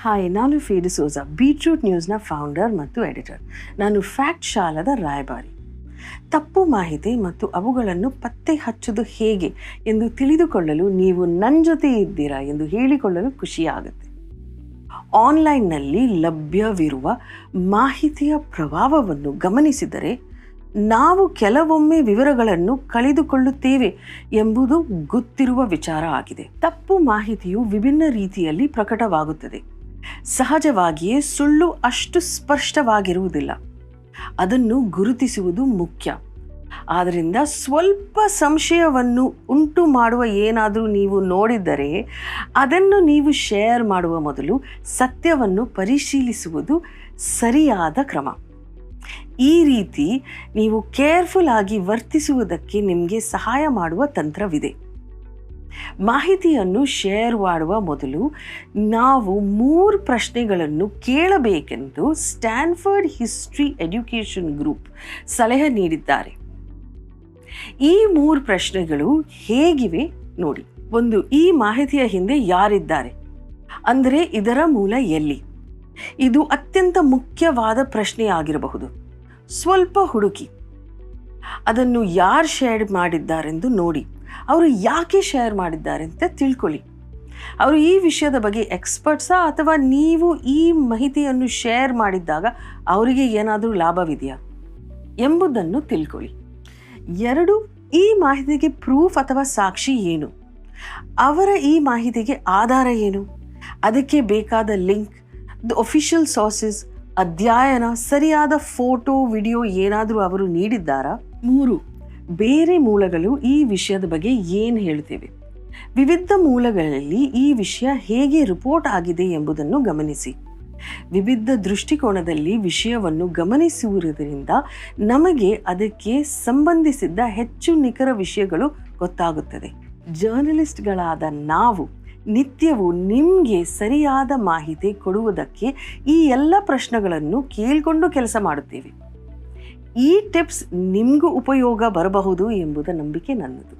Hi, ನಾನು ಫೇಡಿ Soja, beetroot ನ್ಯೂಸ್ನ founder ಮತ್ತು editor. ನಾನು ಫ್ಯಾಕ್ಟ್ ಶಾಲದ ರಾಯಭಾರಿ. ತಪ್ಪು ಮಾಹಿತಿ ಮತ್ತು ಅವುಗಳನ್ನು ಪತ್ತೆ ಹಚ್ಚೋದು ಹೇಗೆ ಎಂದು ತಿಳಿದುಕೊಳ್ಳಲು ನೀವು ನನ್ನ ಜೊತೆ ಇದ್ದೀರಾ ಎಂದು ಹೇಳಿಕೊಳ್ಳಲು ಖುಷಿಯಾಗುತ್ತೆ. ಆನ್ಲೈನ್ನಲ್ಲಿ ಲಭ್ಯವಿರುವ ಮಾಹಿತಿಯ ಪ್ರಭಾವವನ್ನು ಗಮನಿಸಿದರೆ ನಾವು ಕೆಲವೊಮ್ಮೆ ವಿವರಗಳನ್ನು ಕಳೆದುಕೊಳ್ಳುತ್ತೇವೆ ಎಂಬುದು ಗೊತ್ತಿರುವ ವಿಚಾರ ಆಗಿದೆ. ತಪ್ಪು ಮಾಹಿತಿಯು ವಿಭಿನ್ನ ರೀತಿಯಲ್ಲಿ ಪ್ರಕಟವಾಗುತ್ತದೆ. ಸಹಜವಾಗಿಯೇ ಸುಳ್ಳು ಅಷ್ಟು ಸ್ಪಷ್ಟವಾಗಿರುವುದಿಲ್ಲ. ಅದನ್ನು ಗುರುತಿಸುವುದು ಮುಖ್ಯ. ಆದ್ದರಿಂದ ಸ್ವಲ್ಪ ಸಂಶಯವನ್ನು ಉಂಟು ಮಾಡುವ ಏನಾದರೂ ನೀವು ನೋಡಿದ್ದರೆ ಅದನ್ನು ನೀವು ಶೇರ್ ಮಾಡುವ ಮೊದಲು ಸತ್ಯವನ್ನು ಪರಿಶೀಲಿಸುವುದು ಸರಿಯಾದ ಕ್ರಮ. ಈ ರೀತಿ ನೀವು ಕೇರ್ಫುಲ್ ಆಗಿ ವರ್ತಿಸುವುದಕ್ಕೆ ನಿಮಗೆ ಸಹಾಯ ಮಾಡುವ ತಂತ್ರವಿದೆ. ಮಾಹಿತಿಯನ್ನು ಶೇರ್ ಮಾಡುವ ಮೊದಲು ನಾವು 3 ಪ್ರಶ್ನೆಗಳನ್ನು ಕೇಳಬೇಕೆಂದು ಸ್ಟ್ಯಾನ್ಫರ್ಡ್ ಹಿಸ್ಟ್ರಿ ಎಡ್ಯುಕೇಷನ್ ಗ್ರೂಪ್ ಸಲಹೆ ನೀಡಿದ್ದಾರೆ. ಈ 3 ಪ್ರಶ್ನೆಗಳು ಹೇಗಿವೆ ನೋಡಿ. 1. ಈ ಮಾಹಿತಿಯ ಹಿಂದೆ ಯಾರಿದ್ದಾರೆ? ಅಂದರೆ ಇದರ ಮೂಲ ಎಲ್ಲಿ? ಇದು ಅತ್ಯಂತ ಮುಖ್ಯವಾದ ಪ್ರಶ್ನೆಯಾಗಿರಬಹುದು. ಸ್ವಲ್ಪ ಹುಡುಕಿ ಅದನ್ನು ಯಾರು ಶೇರ್ ಮಾಡಿದ್ದಾರೆಂದು ನೋಡಿ. ಅವರು ಯಾಕೆ ಶೇರ್ ಮಾಡಿದ್ದಾರೆ ಅಂತ ತಿಳ್ಕೊಳ್ಳಿ. ಅವರು ಈ ವಿಷಯದ ಬಗ್ಗೆ ಎಕ್ಸ್ಪರ್ಟ್ಸಾ ಅಥವಾ ನೀವು ಈ ಮಾಹಿತಿಯನ್ನು ಶೇರ್ ಮಾಡಿದ್ದಾಗ ಅವರಿಗೆ ಏನಾದರೂ ಲಾಭವಿದೆಯಾ ಎಂಬುದನ್ನು ತಿಳ್ಕೊಳ್ಳಿ. 2. ಈ ಮಾಹಿತಿಗೆ ಪ್ರೂಫ್ ಅಥವಾ ಸಾಕ್ಷಿ ಏನು? ಅವರ ಈ ಮಾಹಿತಿಗೆ ಆಧಾರ ಏನು? ಅದಕ್ಕೆ ಬೇಕಾದ ಲಿಂಕ್, ಅಫಿಷಿಯಲ್ ಸೋರ್ಸಸ್, ಅಧ್ಯಯನ, ಸರಿಯಾದ ಫೋಟೋ, ವಿಡಿಯೋ ಏನಾದರೂ ಅವರು ನೀಡಿದ್ದಾರಾ? 3. ಬೇರೆ ಮೂಲಗಳು ಈ ವಿಷಯದ ಬಗ್ಗೆ ಏನು ಹೇಳ್ತೇವೆ? ವಿವಿಧ ಮೂಲಗಳಲ್ಲಿ ಈ ವಿಷಯ ಹೇಗೆ ರಿಪೋರ್ಟ್ ಆಗಿದೆ ಎಂಬುದನ್ನು ಗಮನಿಸಿ. ವಿವಿಧ ದೃಷ್ಟಿಕೋನದಲ್ಲಿ ವಿಷಯವನ್ನು ಗಮನಿಸುವುದರಿಂದ ನಮಗೆ ಅದಕ್ಕೆ ಸಂಬಂಧಿಸಿದ ಹೆಚ್ಚು ನಿಖರ ವಿಷಯಗಳು ಗೊತ್ತಾಗುತ್ತದೆ. ಜರ್ನಲಿಸ್ಟ್ಗಳಾದ ನಾವು ನಿತ್ಯವೂ ನಿಮಗೆ ಸರಿಯಾದ ಮಾಹಿತಿ ಕೊಡುವುದಕ್ಕೆ ಈ ಎಲ್ಲ ಪ್ರಶ್ನೆಗಳನ್ನು ಕೇಳಿಕೊಂಡು ಕೆಲಸ ಮಾಡುತ್ತೇವೆ. ಈ ಟಿಪ್ಸ್ ನಿಮಗೂ ಉಪಯೋಗ ಬರಬಹುದು ಎಂಬುದ ನಂಬಿಕೆ ನನ್ನದು.